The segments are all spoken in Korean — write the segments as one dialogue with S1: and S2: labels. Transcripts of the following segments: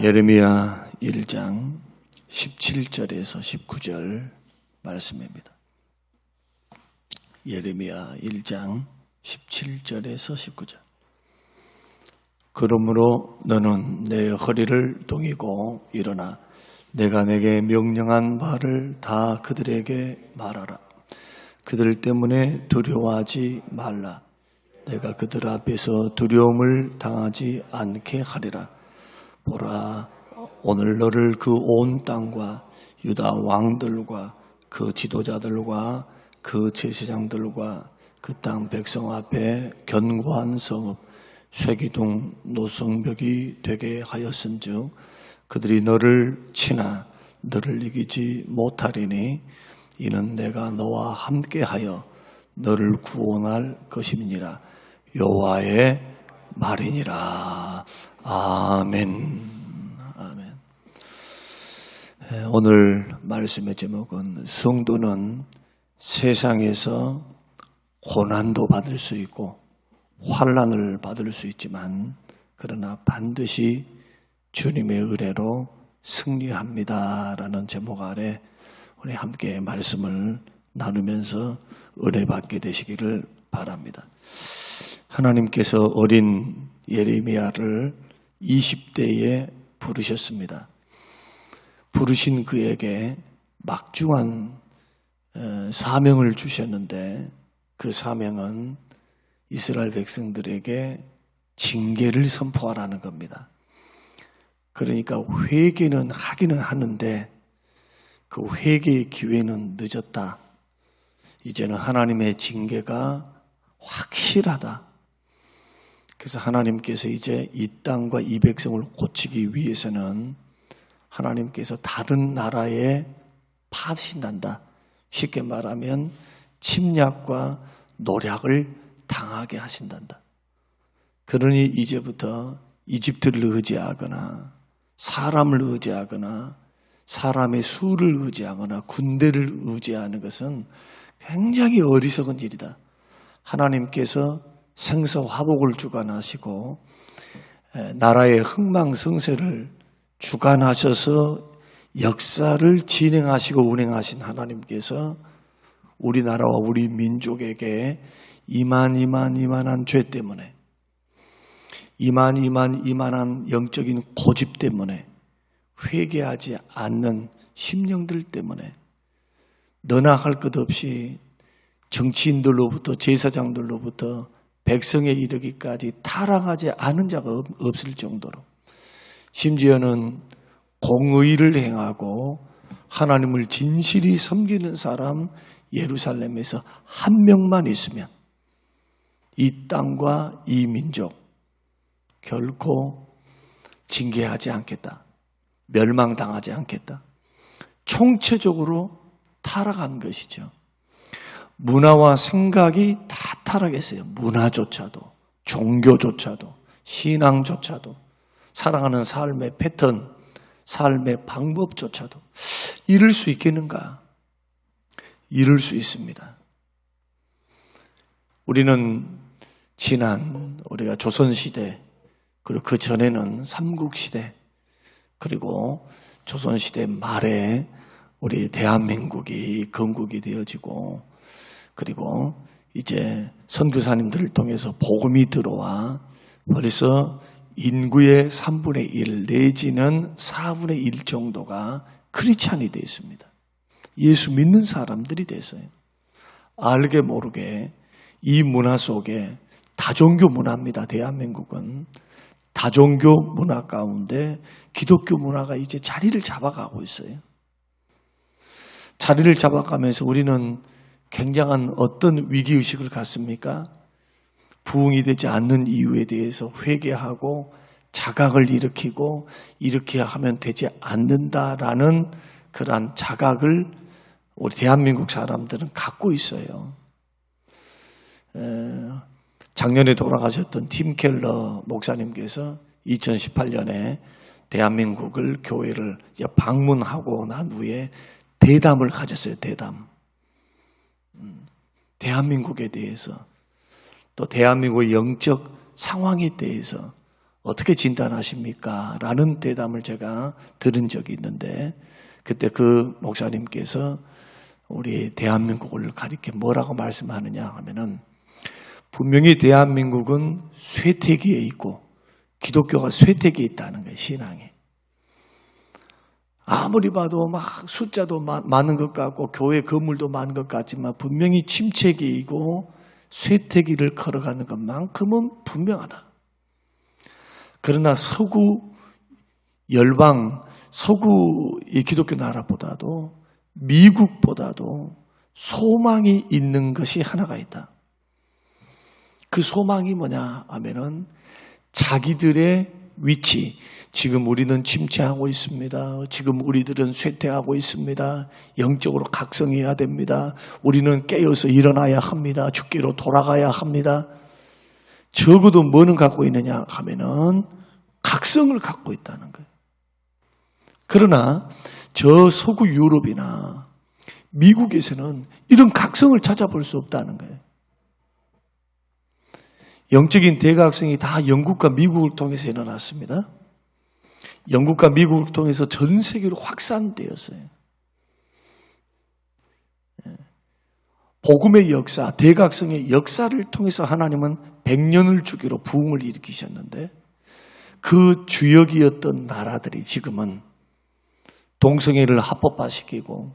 S1: 예레미야 1장 17절에서 19절 말씀입니다. 예레미야 1장 17절에서 19절. 그러므로 너는 내 허리를 동이고 일어나 내가 내게 명령한 바를 다 그들에게 말하라. 그들 때문에 두려워하지 말라. 내가 그들 앞에서 두려움을 당하지 않게 하리라. 보라, 오늘 너를 그 온 땅과 유다 왕들과 그 지도자들과 그 제사장들과 그 땅 백성 앞에 견고한 성읍 쇠기둥 노성벽이 되게 하였은즉 그들이 너를 치나 너를 이기지 못하리니 이는 내가 너와 함께하여 너를 구원할 것임이니라. 여호와의 말이니라. 아멘. 아멘. 오늘 말씀의 제목은 성도는 세상에서 고난도 받을 수 있고 환난을 받을 수 있지만 그러나 반드시 주님의 은혜로 승리합니다라는 제목 아래 우리 함께 말씀을 나누면서 은혜 받게 되시기를 바랍니다. 하나님께서 어린 예레미야를 20대에 부르셨습니다. 부르신 그에게 막중한 사명을 주셨는데 그 사명은 이스라엘 백성들에게 징계를 선포하라는 겁니다. 그러니까 회개는 하기는 하는데 그 회개의 기회는 늦었다. 이제는 하나님의 징계가 확실하다. 그래서 하나님께서 이제 이 땅과 이 백성을 고치기 위해서는 하나님께서 다른 나라에 파신단다. 쉽게 말하면 침략과 노략을 당하게 하신단다. 그러니 이제부터 이집트를 의지하거나 사람을 의지하거나 사람의 수를 의지하거나 군대를 의지하는 것은 굉장히 어리석은 일이다. 하나님께서 생사화복을 주관하시고 나라의 흥망성쇠를 주관하셔서 역사를 진행하시고 운행하신 하나님께서 우리나라와 우리 민족에게 이만한 죄 때문에 이만한 영적인 고집 때문에 회개하지 않는 심령들 때문에 너나 할 것 없이 정치인들로부터 제사장들로부터 백성에 이르기까지 타락하지 않은 자가 없을 정도로 심지어는 공의를 행하고 하나님을 진실이 섬기는 사람 예루살렘에서 한 명만 있으면 이 땅과 이 민족 결코 징계하지 않겠다. 멸망당하지 않겠다. 총체적으로 타락한 것이죠. 문화와 생각이 다 타락했어요. 문화조차도, 종교조차도, 신앙조차도, 살아가는 삶의 패턴, 삶의 방법조차도 이룰 수 있겠는가? 이룰 수 있습니다. 우리는 지난 우리가 조선시대 그리고 그 전에는 삼국시대 그리고 조선시대 말에 우리 대한민국이 건국이 되어지고 그리고 이제 선교사님들을 통해서 복음이 들어와 벌써 인구의 3분의 1 내지는 4분의 1 정도가 크리스찬이 되어 있습니다. 예수 믿는 사람들이 됐어요. 알게 모르게 이 문화 속에 다종교 문화입니다. 대한민국은 다종교 문화 가운데 기독교 문화가 이제 자리를 잡아가고 있어요. 자리를 잡아가면서 우리는 굉장한 어떤 위기의식을 갖습니까? 부흥이 되지 않는 이유에 대해서 회개하고 자각을 일으키고 이렇게 하면 되지 않는다라는 그러한 자각을 우리 대한민국 사람들은 갖고 있어요. 작년에 돌아가셨던 팀 켈러 목사님께서 2018년에 대한민국을 교회를 방문하고 난 후에 대담을 가졌어요. 대담. 대한민국에 대해서 또 대한민국의 영적 상황에 대해서 어떻게 진단하십니까? 라는 대담을 제가 들은 적이 있는데 그때 그 목사님께서 우리 대한민국을 가리켜 뭐라고 말씀하느냐 하면은 분명히 대한민국은 쇠퇴기에 있고 기독교가 쇠퇴기에 있다는 거예요. 신앙이. 아무리 봐도 막 숫자도 많은 것 같고 교회 건물도 많은 것 같지만 분명히 침체기이고 쇠퇴기를 걸어가는 것만큼은 분명하다. 그러나 서구 열방, 서구 이 기독교 나라보다도 미국보다도 소망이 있는 것이 하나가 있다. 그 소망이 뭐냐 하면은 자기들의 위치, 지금 우리는 침체하고 있습니다. 지금 우리들은 쇠퇴하고 있습니다. 영적으로 각성해야 됩니다. 우리는 깨어서 일어나야 합니다. 죽기로 돌아가야 합니다. 적어도 뭐는 갖고 있느냐 하면은 각성을 갖고 있다는 거예요. 그러나 저 서구 유럽이나 미국에서는 이런 각성을 찾아볼 수 없다는 거예요. 영적인 대각성이 다 영국과 미국을 통해서 일어났습니다. 영국과 미국을 통해서 전 세계로 확산되었어요. 복음의 역사, 대각성의 역사를 통해서 하나님은 100년을 주기로 부흥을 일으키셨는데 그 주역이었던 나라들이 지금은 동성애를 합법화시키고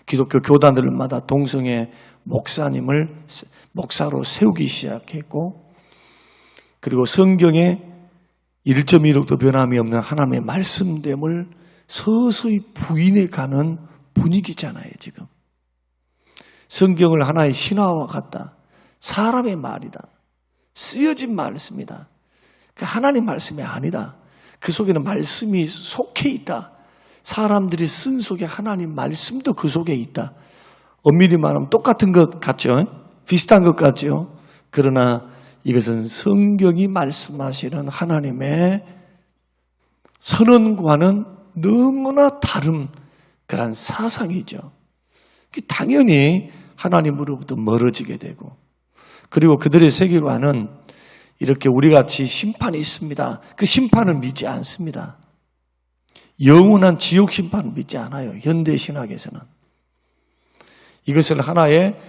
S1: 기독교 교단들마다 동성애 목사님을 목사로 세우기 시작했고 그리고 성경에 1.1억도 변함이 없는 하나님의 말씀됨을 서서히 부인해 가는 분위기잖아요, 지금. 성경을 하나의 신화와 같다. 사람의 말이다. 쓰여진 말씀이다. 하나님 말씀이 아니다. 그 속에는 말씀이 속해 있다. 사람들이 쓴 속에 하나님 말씀도 그 속에 있다. 엄밀히 말하면 똑같은 것 같죠? 비슷한 것 같죠? 그러나 이것은 성경이 말씀하시는 하나님의 선언과는 너무나 다른 그런 사상이죠. 당연히 하나님으로부터 멀어지게 되고 그리고 그들의 세계관은 이렇게 우리같이 심판이 있습니다. 그 심판을 믿지 않습니다. 영원한 지옥 심판을 믿지 않아요. 현대 신학에서는. 이것을 하나의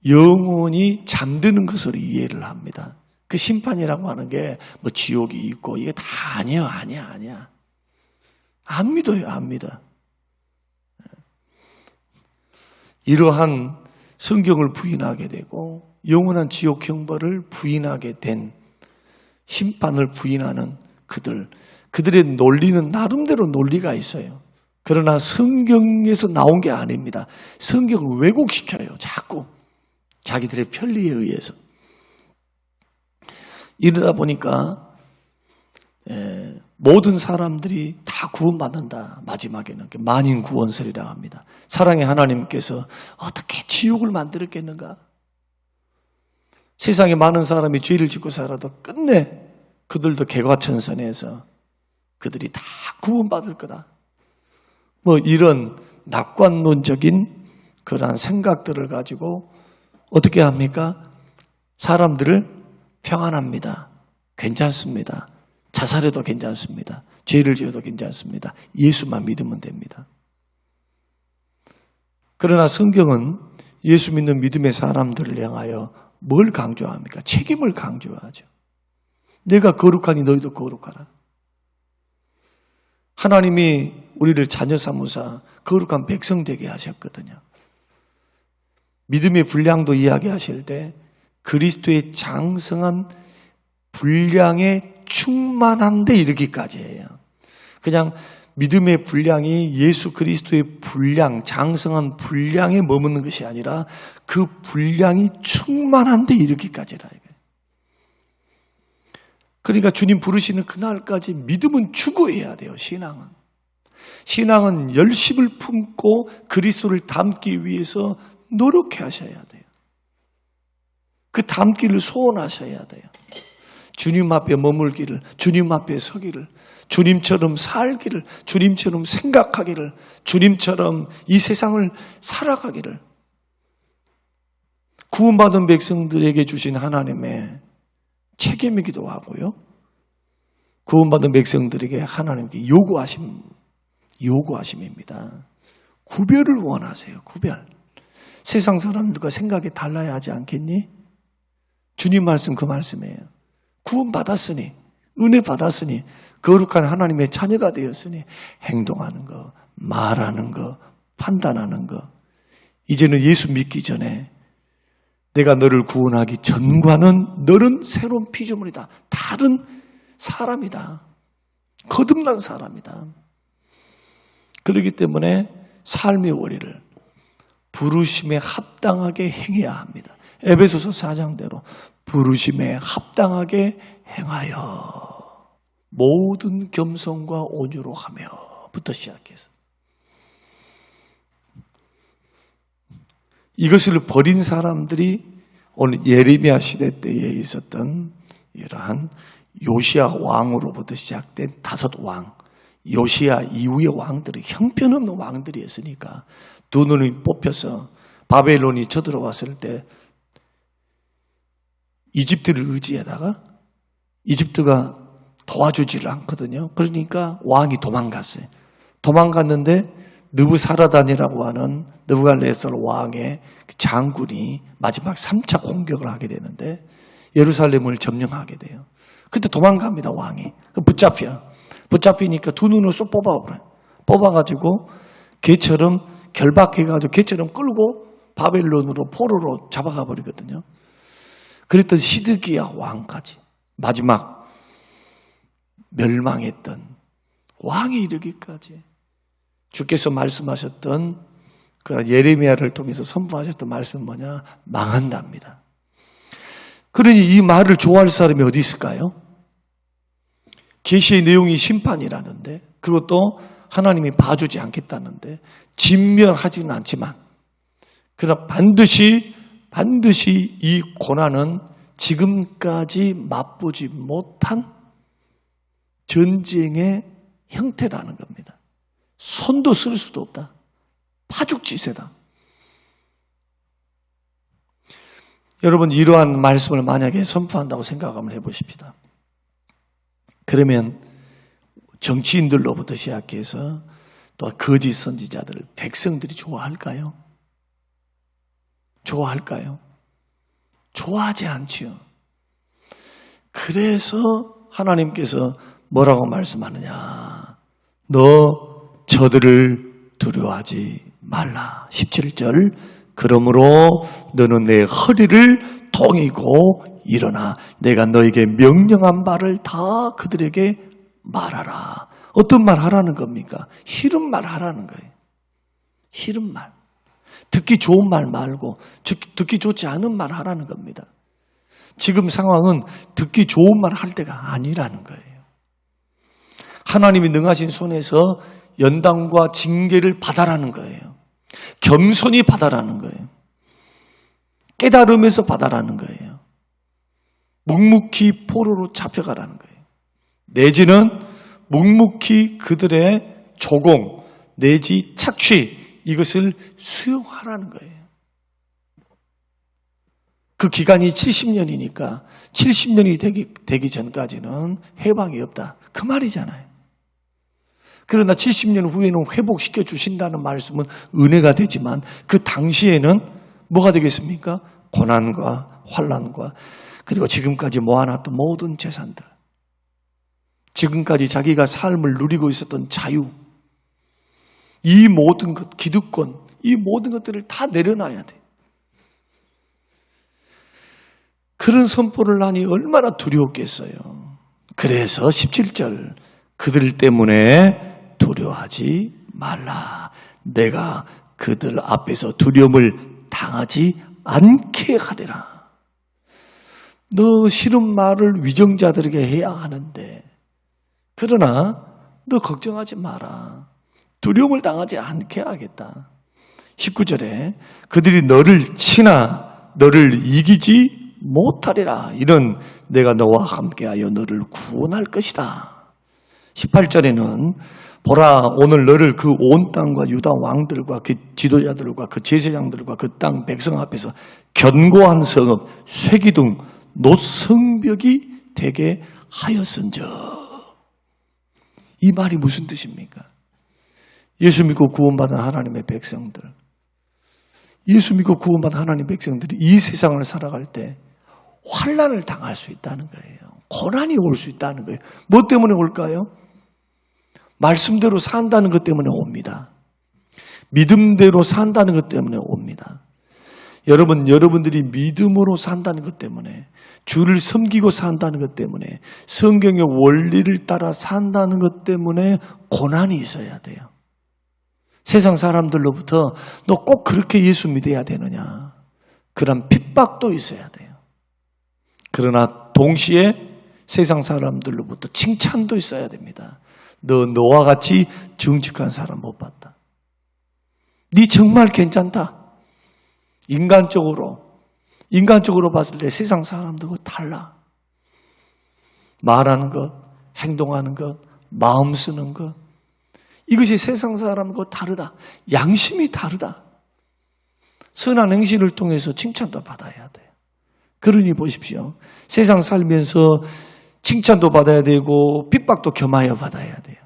S1: 영혼이 잠드는 것으로 이해를 합니다. 그 심판이라고 하는 게 뭐 지옥이 있고 이게 다 아니야. 안 믿어요, 안 믿어. 이러한 성경을 부인하게 되고 영원한 지옥 형벌을 부인하게 된 심판을 부인하는 그들의 논리는 나름대로 논리가 있어요. 그러나 성경에서 나온 게 아닙니다. 성경을 왜곡시켜요, 자꾸. 자기들의 편리에 의해서. 이러다 보니까 모든 사람들이 다 구원받는다. 마지막에는 만인 구원설이라고 합니다. 사랑의 하나님께서 어떻게 지옥을 만들었겠는가? 세상에 많은 사람이 죄를 짓고 살아도 끝내 그들도 개과천선해서 그들이 다 구원받을 거다. 뭐 이런 낙관론적인 그러한 생각들을 가지고 어떻게 합니까? 사람들을 평안합니다. 괜찮습니다. 자살해도 괜찮습니다. 죄를 지어도 괜찮습니다. 예수만 믿으면 됩니다. 그러나 성경은 예수 믿는 믿음의 사람들을 향하여 뭘 강조합니까? 책임을 강조하죠. 내가 거룩하니 너희도 거룩하라. 하나님이 우리를 자녀 삼으사 거룩한 백성 되게 하셨거든요. 믿음의 분량도 이야기하실 때 그리스도의 장성한 분량에 충만한 데 이르기까지 해요. 그냥 믿음의 분량이 예수 그리스도의 분량, 장성한 분량에 머무는 것이 아니라 그 분량이 충만한 데 이르기까지라. 그러니까 주님 부르시는 그날까지 믿음은 추구해야 돼요, 신앙은. 신앙은 열심을 품고 그리스도를 닮기 위해서 노력해 하셔야 돼요. 그 닮기를 소원하셔야 돼요. 주님 앞에 머물기를, 주님 앞에 서기를, 주님처럼 살기를, 주님처럼 생각하기를, 주님처럼 이 세상을 살아가기를 구원받은 백성들에게 주신 하나님의 책임이기도 하고요. 구원받은 백성들에게 하나님께 요구하심입니다. 구별을 원하세요. 구별. 세상 사람들과 생각이 달라야 하지 않겠니? 주님 말씀 그 말씀이에요. 구원받았으니, 은혜 받았으니, 거룩한 하나님의 자녀가 되었으니 행동하는 거, 말하는 거, 판단하는 거. 이제는 예수 믿기 전에 내가 너를 구원하기 전과는 너는 새로운 피조물이다. 다른 사람이다. 거듭난 사람이다. 그렇기 때문에 삶의 원리를 부르심에 합당하게 행해야 합니다. 에베소서 4장대로 부르심에 합당하게 행하여 모든 겸손과 온유로 하며부터 시작해서 이것을 버린 사람들이 오늘 예레미야 시대 때에 있었던 이러한 요시야 왕으로부터 시작된 5왕, 요시야 이후의 왕들이 형편없는 왕들이었으니까 두 눈이 뽑혀서 바벨론이 쳐들어왔을 때 이집트를 의지하다가 이집트가 도와주지를 않거든요. 그러니까 왕이 도망갔어요. 도망갔는데 느부사라단이라고 하는 느부갈네살 왕의 장군이 마지막 3차 공격을 하게 되는데 예루살렘을 점령하게 돼요. 그때 도망갑니다, 왕이. 붙잡히니까 두 눈을 쏙 뽑아버려요. 뽑아가지고 개처럼 결박해가지고 개처럼 끌고 바벨론으로 포로로 잡아가 버리거든요. 그랬던 시드기야 왕까지 마지막 멸망했던 왕이 이르기까지 주께서 말씀하셨던 그 예레미야를 통해서 선포하셨던 말씀은 뭐냐? 망한답니다. 그러니 이 말을 좋아할 사람이 어디 있을까요? 계시의 내용이 심판이라는데 그것도 하나님이 봐주지 않겠다는데 진멸하지는 않지만 그러나 반드시 이 고난은 지금까지 맛보지 못한 전쟁의 형태라는 겁니다. 손도 쓸 수도 없다. 파죽지세다. 여러분 이러한 말씀을 만약에 선포한다고 생각하면 해보십시다. 그러면 정치인들로부터 시작해서 또 거짓 선지자들, 백성들이 좋아할까요? 좋아할까요? 좋아하지 않지요. 그래서 하나님께서 뭐라고 말씀하느냐? 너 저들을 두려워하지 말라. 17절 그러므로 너는 내 허리를 동이고 일어나 내가 너에게 명령한 바를 다 그들에게 말하라. 어떤 말 하라는 겁니까? 싫은 말 하라는 거예요. 싫은 말. 듣기 좋은 말 말고 듣기 좋지 않은 말 하라는 겁니다. 지금 상황은 듣기 좋은 말 할 때가 아니라는 거예요. 하나님이 능하신 손에서 연단과 징계를 받아라는 거예요. 겸손히 받아라는 거예요. 깨달으면서 받아라는 거예요. 묵묵히 포로로 잡혀가라는 거예요. 내지는 묵묵히 그들의 조공 내지 착취 이것을 수용하라는 거예요. 그 기간이 70년이니까 70년이 되기 전까지는 해방이 없다. 그 말이잖아요. 그러나 70년 후에는 회복시켜 주신다는 말씀은 은혜가 되지만 그 당시에는 뭐가 되겠습니까? 고난과 환난과 그리고 지금까지 모아놨던 모든 재산들, 지금까지 자기가 삶을 누리고 있었던 자유, 이 모든 것, 기득권, 이 모든 것들을 다 내려놔야 돼. 그런 선포를 하니 얼마나 두려웠겠어요. 그래서 17절 그들 때문에 두려워하지 말라. 내가 그들 앞에서 두려움을 당하지 않게 하리라. 너 싫은 말을 위정자들에게 해야 하는데 그러나 너 걱정하지 마라. 두려움을 당하지 않게 하겠다. 19절에 그들이 너를 치나 너를 이기지 못하리라. 이런 내가 너와 함께하여 너를 구원할 것이다. 18절에는 보라 오늘 너를 그 온 땅과 유다 왕들과 그 지도자들과 그 제사장들과 그 땅 백성 앞에서 견고한 성읍 쇠기둥 놋 성벽이 되게 하였은즉 이 말이 무슨 뜻입니까? 예수 믿고 구원받은 하나님의 백성들, 예수 믿고 구원받은 하나님의 백성들이 이 세상을 살아갈 때 환난을 당할 수 있다는 거예요. 고난이 올 수 있다는 거예요. 뭐 때문에 올까요? 말씀대로 산다는 것 때문에 옵니다. 믿음대로 산다는 것 때문에 옵니다. 여러분들이 믿음으로 산다는 것 때문에, 주를 섬기고 산다는 것 때문에, 성경의 원리를 따라 산다는 것 때문에 고난이 있어야 돼요. 세상 사람들로부터 너 꼭 그렇게 예수 믿어야 되느냐, 그런 핍박도 있어야 돼요. 그러나 동시에 세상 사람들로부터 칭찬도 있어야 됩니다. 너와 같이 정직한 사람 못 봤다. 네 정말 괜찮다. 인간적으로 봤을 때 세상 사람들과 달라. 말하는 것, 행동하는 것, 마음 쓰는 것, 이것이 세상 사람과 다르다. 양심이 다르다. 선한 행실을 통해서 칭찬도 받아야 돼요. 그러니 보십시오. 세상 살면서 칭찬도 받아야 되고 핍박도 겸하여 받아야 돼요.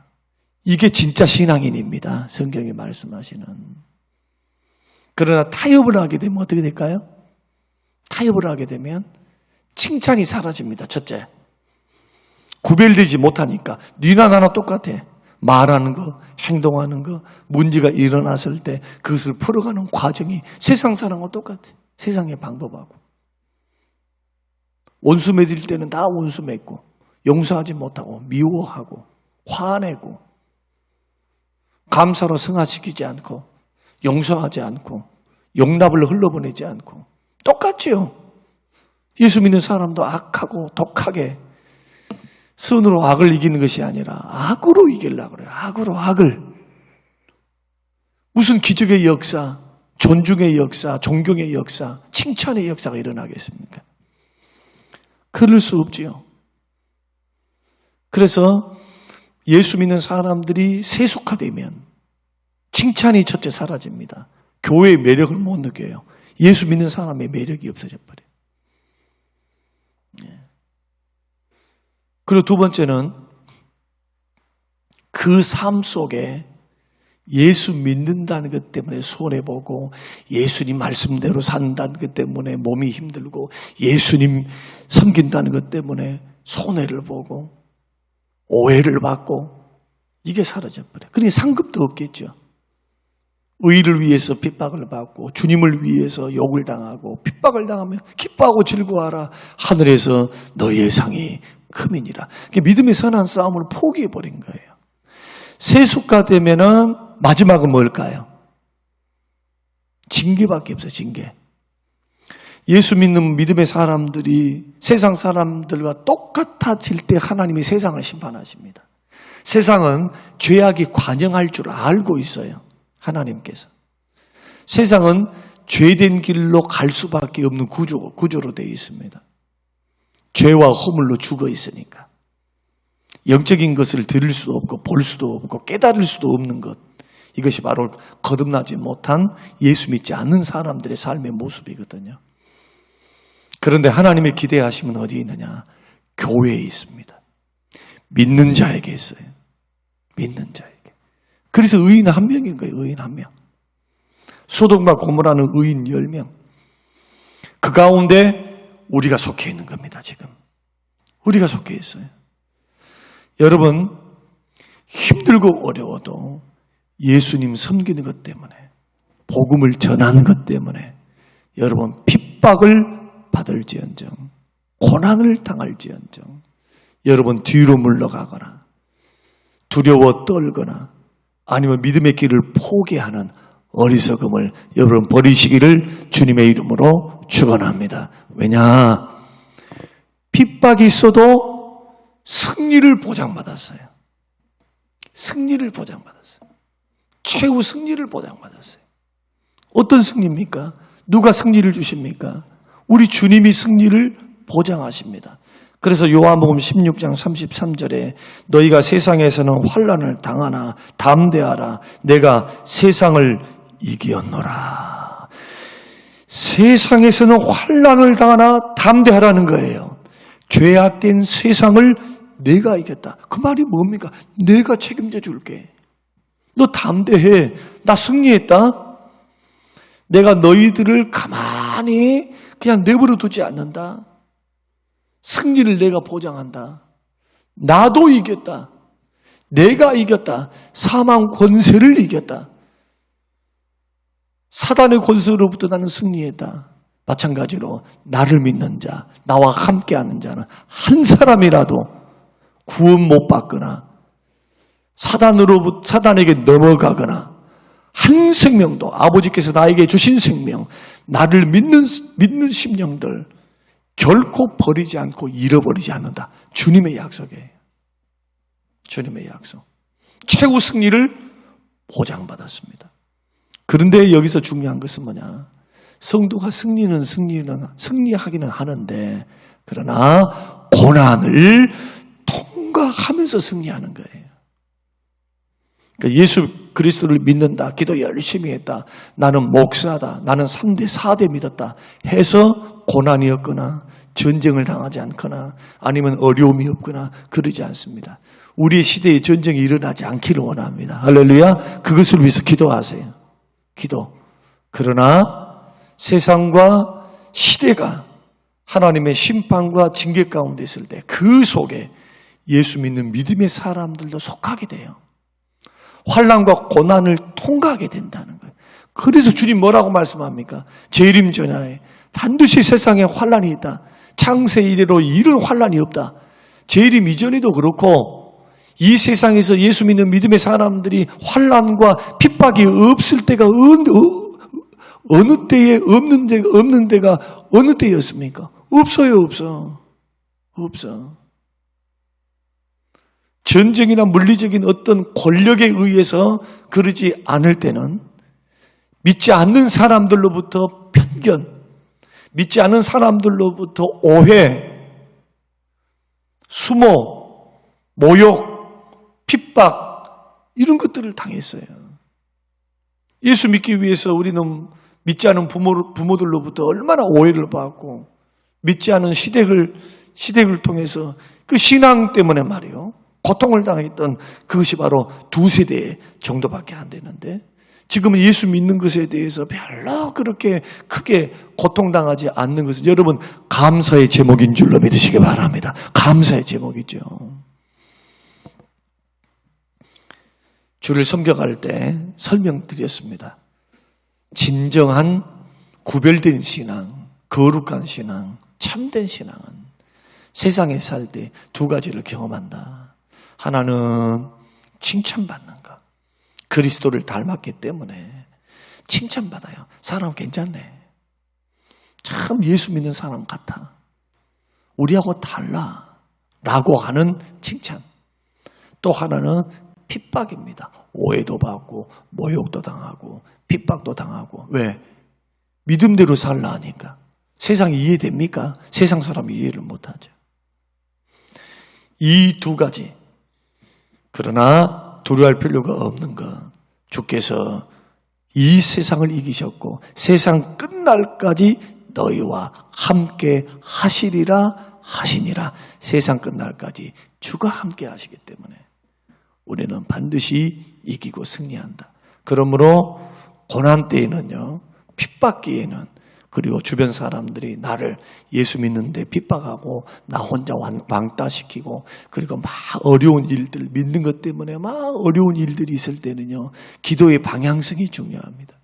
S1: 이게 진짜 신앙인입니다. 성경이 말씀하시는. 그러나 타협을 하게 되면 어떻게 될까요? 타협을 하게 되면 칭찬이 사라집니다. 첫째, 구별되지 못하니까 니나 나나 똑같아. 말하는 거, 행동하는 거, 문제가 일어났을 때 그것을 풀어가는 과정이 세상 사람과 똑같아. 세상의 방법하고. 원수 맺을 때는 다 원수 맺고, 용서하지 못하고, 미워하고, 화내고, 감사로 승화시키지 않고, 용서하지 않고, 용납을 흘러보내지 않고, 똑같지요. 예수 믿는 사람도 악하고 독하게 선으로 악을 이기는 것이 아니라 악으로 이기려고 그래요. 악으로 악을. 무슨 기적의 역사, 존중의 역사, 존경의 역사, 칭찬의 역사가 일어나겠습니까? 그럴 수 없지요. 그래서 예수 믿는 사람들이 세속화되면 칭찬이 첫째 사라집니다. 교회의 매력을 못 느껴요. 예수 믿는 사람의 매력이 없어져 버려요. 그리고 두 번째는 그 삶 속에 예수 믿는다는 것 때문에 손해보고, 예수님 말씀대로 산다는 것 때문에 몸이 힘들고, 예수님 섬긴다는 것 때문에 손해를 보고 오해를 받고, 이게 사라져버려요. 그러니 상급도 없겠죠. 의를 위해서 핍박을 받고, 주님을 위해서 욕을 당하고 핍박을 당하면 기뻐하고 즐거워하라. 하늘에서 너희의 상이 크민이라. 믿음의 선한 싸움을 포기해버린 거예요. 세속화되면은 마지막은 뭘까요? 징계밖에 없어요. 징계. 예수 믿는 믿음의 사람들이 세상 사람들과 똑같아질 때 하나님이 세상을 심판하십니다. 세상은 죄악이 관영할 줄 알고 있어요. 하나님께서. 세상은 죄된 길로 갈 수밖에 없는 구조로 되어 있습니다. 죄와 허물로 죽어 있으니까. 영적인 것을 들을 수도 없고 볼 수도 없고 깨달을 수도 없는 것. 이것이 바로 거듭나지 못한 예수 믿지 않는 사람들의 삶의 모습이거든요. 그런데 하나님의 기대하심은 어디에 있느냐? 교회에 있습니다. 믿는 자에게 있어요. 믿는 자에게. 그래서 의인 한 명인 거예요. 의인 한 명. 소돔과 고모라는 의인 10명. 그 가운데 우리가 속해 있는 겁니다. 지금. 우리가 속해 있어요. 여러분, 힘들고 어려워도 예수님 섬기는 것 때문에, 복음을 전하는 것 때문에 여러분 핍박을 받을지언정, 고난을 당할지언정, 여러분 뒤로 물러가거나 두려워 떨거나 아니면 믿음의 길을 포기하는 어리석음을 여러분 버리시기를 주님의 이름으로 축원합니다. 왜냐? 핍박이 있어도 승리를 보장받았어요. 승리를 보장받았어요. 최후 승리를 보장받았어요. 어떤 승리입니까? 누가 승리를 주십니까? 우리 주님이 승리를 보장하십니다. 그래서 요한복음 16장 33절에 너희가 세상에서는 환난을 당하나 담대하라. 내가 세상을 이기었노라. 세상에서는 환난을 당하나 담대하라는 거예요. 죄악된 세상을 내가 이겼다. 그 말이 뭡니까? 내가 책임져 줄게. 너 담대해. 나 승리했다. 내가 너희들을 가만히 그냥 내버려 두지 않는다. 승리를 내가 보장한다. 나도 이겼다. 내가 이겼다. 사망 권세를 이겼다. 사단의 권세로부터 나는 승리했다. 마찬가지로 나를 믿는 자, 나와 함께하는 자는 한 사람이라도 구원 못 받거나 사단에게 넘어가거나 한 생명도 아버지께서 나에게 주신 생명, 나를 믿는 심령들 결코 버리지 않고 잃어버리지 않는다. 주님의 약속이에요. 주님의 약속. 최후 승리를 보장받았습니다. 그런데 여기서 중요한 것은 뭐냐? 성도가 승리하기는 하는데 그러나 고난을 통과하면서 승리하는 거예요. 그러니까 예수 그리스도를 믿는다. 기도 열심히 했다. 나는 목사다. 나는 3대, 4대 믿었다. 해서 고난이 없거나 전쟁을 당하지 않거나 아니면 어려움이 없거나 그러지 않습니다. 우리의 시대에 전쟁이 일어나지 않기를 원합니다. 할렐루야. 그것을 위해서 기도하세요. 기도. 그러나 세상과 시대가 하나님의 심판과 징계 가운데 있을 때 그 속에 예수 믿는 믿음의 사람들도 속하게 돼요. 환난과 고난을 통과하게 된다는 거예요. 그래서 주님 뭐라고 말씀합니까? 재림 전야에 반드시 세상에 환난이 있다. 창세 이래로 이런 환난이 없다. 재림 이전에도 그렇고 이 세상에서 예수 믿는 믿음의 사람들이 환난과 핍박이 없을 때가 어느 때에 없는 데가 어느 때였습니까? 없어요, 없어. 전쟁이나 물리적인 어떤 권력에 의해서 그러지 않을 때는 믿지 않는 사람들로부터 편견, 믿지 않는 사람들로부터 오해, 수모, 모욕, 핍박 이런 것들을 당했어요. 예수 믿기 위해서 우리는 믿지 않은 부모들로부터 얼마나 오해를 받고 믿지 않은 시댁을 통해서 그 신앙 때문에 말이요. 고통을 당했던 그것이 바로 2세대 정도밖에 안 되는데 지금은 예수 믿는 것에 대해서 별로 그렇게 크게 고통당하지 않는 것은 여러분 감사의 제목인 줄로 믿으시기 바랍니다. 감사의 제목이죠. 주를 섬겨갈 때 설명드렸습니다. 진정한 구별된 신앙, 거룩한 신앙, 참된 신앙은 세상에 살 때 2가지를 경험한다. 하나는 칭찬받는 것. 그리스도를 닮았기 때문에 칭찬받아요. 사람 괜찮네. 참 예수 믿는 사람 같아. 우리하고 달라. 라고 하는 칭찬. 또 하나는 핍박입니다. 오해도 받고 모욕도 당하고 핍박도 당하고. 왜? 믿음대로 살라 하니까. 세상이 이해됩니까? 세상 사람이 이해를 못하죠. 이 2가지. 그러나 두려워할 필요가 없는 것. 주께서 이 세상을 이기셨고 세상 끝날까지 너희와 함께 하시니라. 세상 끝날까지 주가 함께 하시기 때문에 우리는 반드시 이기고 승리한다. 그러므로 고난 때에는요. 핍박기에는 그리고 주변 사람들이 나를 예수 믿는데 핍박하고 나 혼자 왕따시키고 그리고 막 어려운 일들 믿는 것 때문에 막 어려운 일들이 있을 때는요. 기도의 방향성이 중요합니다.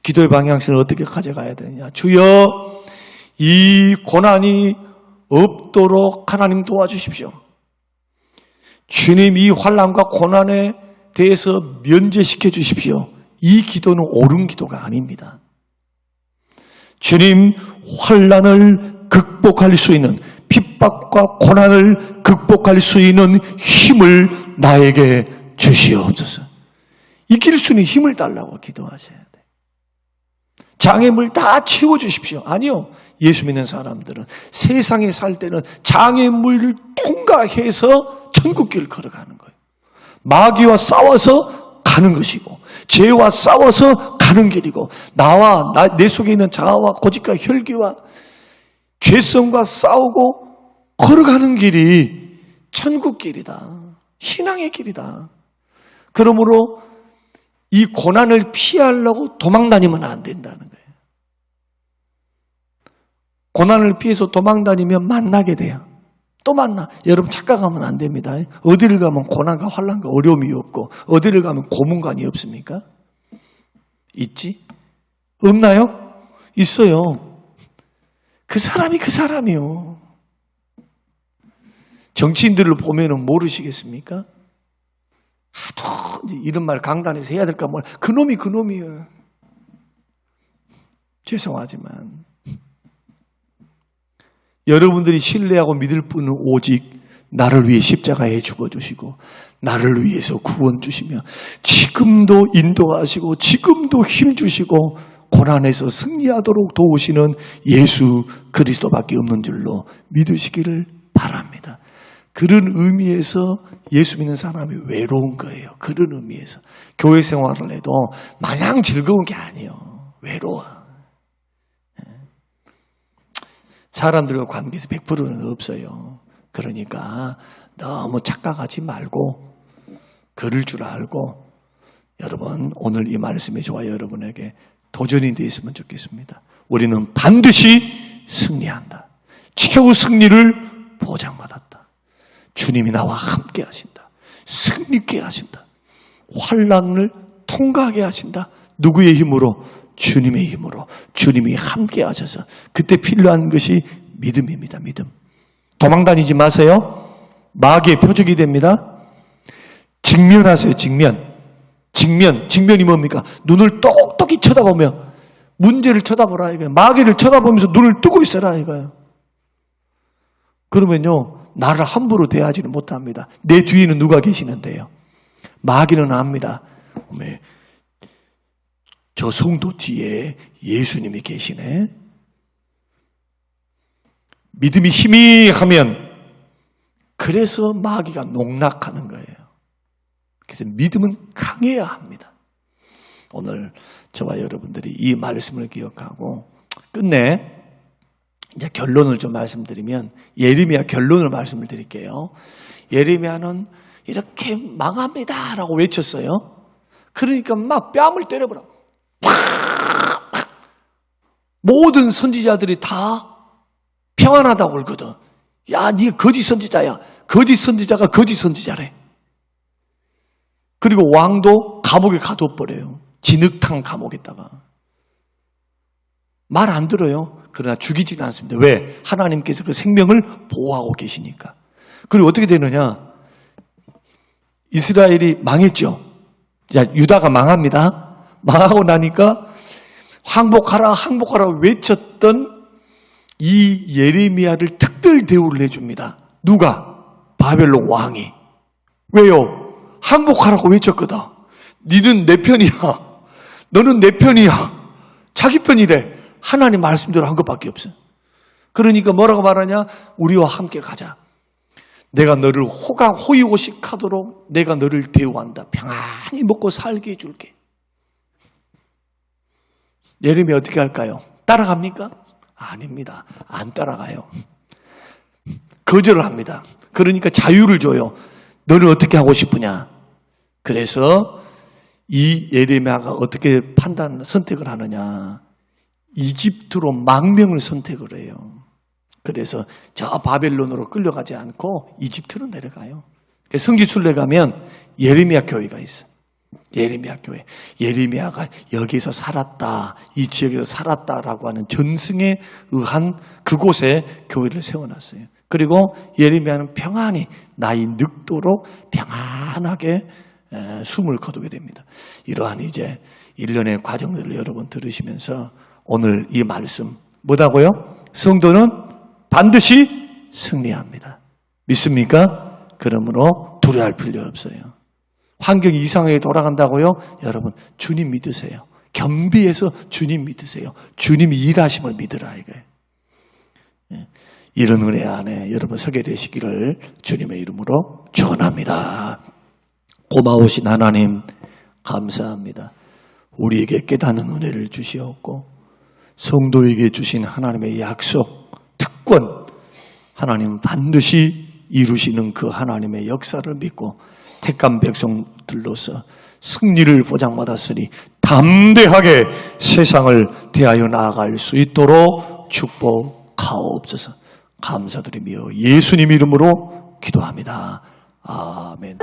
S1: 기도의 방향성을 어떻게 가져가야 되느냐. 주여 이 고난이 없도록 하나님 도와주십시오. 주님 이 환난과 고난에 대해서 면제시켜 주십시오. 이 기도는 옳은 기도가 아닙니다. 주님 환난을 극복할 수 있는 핍박과 고난을 극복할 수 있는 힘을 나에게 주시옵소서. 이길 수 있는 힘을 달라고 기도하셔야 돼요. 장애물 다 치워주십시오. 아니요. 예수 믿는 사람들은 세상에 살 때는 장애물을 통과해서 천국길을 걸어가는 거예요. 마귀와 싸워서 가는 것이고 죄와 싸워서 가는 길이고 나와 내 속에 있는 자아와 고집과 혈기와 죄성과 싸우고 걸어가는 길이 천국 길이다. 신앙의 길이다. 그러므로 이 고난을 피하려고 도망 다니면 안 된다는 거예요. 고난을 피해서 도망 다니면 만나게 돼요. 또 만나. 여러분 착각하면 안 됩니다. 어디를 가면 고난과 환난과 어려움이 없고 어디를 가면 고문관이 없습니까? 있지? 없나요? 있어요. 그 사람이 그 사람이요. 정치인들을 보면은 모르시겠습니까? 하도 이런 말 강단에서 해야 될까 뭘. 그놈이 그놈이에요. 죄송하지만 여러분들이 신뢰하고 믿을 분은 오직 나를 위해 십자가에 죽어주시고 나를 위해서 구원 주시며 지금도 인도하시고 지금도 힘주시고 고난에서 승리하도록 도우시는 예수 그리스도밖에 없는 줄로 믿으시기를 바랍니다. 그런 의미에서 예수 믿는 사람이 외로운 거예요. 그런 의미에서. 교회 생활을 해도 마냥 즐거운 게 아니에요. 외로워. 사람들과 관계에서 100%는 없어요. 그러니까 너무 착각하지 말고 그럴 줄 알고 여러분 오늘 이 말씀이 저와 여러분에게 도전이 되었으면 좋겠습니다. 우리는 반드시 승리한다. 최후 승리를 보장받았다. 주님이 나와 함께 하신다. 승리케 하신다. 환난을 통과하게 하신다. 누구의 힘으로? 주님의 힘으로. 주님이 함께 하셔서 그때 필요한 것이 믿음입니다. 믿음. 도망다니지 마세요. 마귀의 표적이 됩니다. 직면하세요. 직면이 뭡니까? 눈을 똑똑히 쳐다보며 문제를 쳐다보라 이거예요. 마귀를 쳐다보면서 눈을 뜨고 있어라 이거예요. 그러면요 나를 함부로 대하지는 못합니다. 내 뒤에는 누가 계시는데요? 마귀는 압니다. 저 성도 뒤에 예수님이 계시네. 믿음이 희미하면 그래서 마귀가 농락하는 거예요. 그래서 믿음은 강해야 합니다. 오늘 저와 여러분들이 이 말씀을 기억하고 끝내 이제 결론을 좀 말씀드리면 예레미야 결론을 말씀을 드릴게요. 예레미야는 이렇게 망합니다라고 외쳤어요. 그러니까 막 뺨을 때려버려. 모든 선지자들이 다 평안하다고 울거든. 야, 네가 거짓 선지자야. 거짓 선지자가 거짓 선지자래. 그리고 왕도 감옥에 가둬버려요. 진흙탕 감옥에다가. 말 안 들어요. 그러나 죽이지는 않습니다. 왜? 하나님께서 그 생명을 보호하고 계시니까. 그리고 어떻게 되느냐? 이스라엘이 망했죠. 자, 유다가 망합니다. 망하고 나니까 항복하라 외쳤던 이 예레미야를 특별 대우를 해줍니다. 누가? 바벨론 왕이. 왜요? 항복하라고 외쳤거든. 니는 내 편이야. 너는 내 편이야. 자기 편이래. 하나님 말씀대로 한 것밖에 없어. 그러니까 뭐라고 말하냐? 우리와 함께 가자. 내가 너를 호의호식하도록 내가 너를 대우한다. 평안히 먹고 살게 해줄게. 예레미야 어떻게 할까요? 따라갑니까? 아닙니다. 안 따라가요. 거절을 합니다. 그러니까 자유를 줘요. 너는 어떻게 하고 싶으냐? 그래서 이 예레미야가 어떻게 선택을 하느냐? 이집트로 망명을 선택을 해요. 그래서 저 바벨론으로 끌려가지 않고 이집트로 내려가요. 성지순례 가면 예레미야 교회가 있어. 예레미야 교회. 예레미야가 여기서 살았다, 이 지역에서 살았다라고 하는 전승에 의한 그곳에 교회를 세워놨어요. 그리고 예레미야는 평안히 나이 늙도록 평안하게 숨을 거두게 됩니다. 이러한 이제 일련의 과정들을 여러분 들으시면서 오늘 이 말씀 뭐다고요? 성도는 반드시 승리합니다. 믿습니까? 그러므로 두려워할 필요 없어요. 환경이 이상하게 돌아간다고요? 여러분 주님 믿으세요. 겸비해서 주님 믿으세요. 주님이 일하심을 믿으라 이거예요. 이런 은혜 안에 여러분 서게 되시기를 주님의 이름으로 축원합니다. 고마우신 하나님 감사합니다. 우리에게 깨닫는 은혜를 주시옵고 성도에게 주신 하나님의 약속, 특권 하나님 반드시 이루시는 그 하나님의 역사를 믿고 택한 백성들로서 승리를 보장받았으니 담대하게 세상을 대하여 나아갈 수 있도록 축복하옵소서. 감사드리며 예수님 이름으로 기도합니다. 아멘.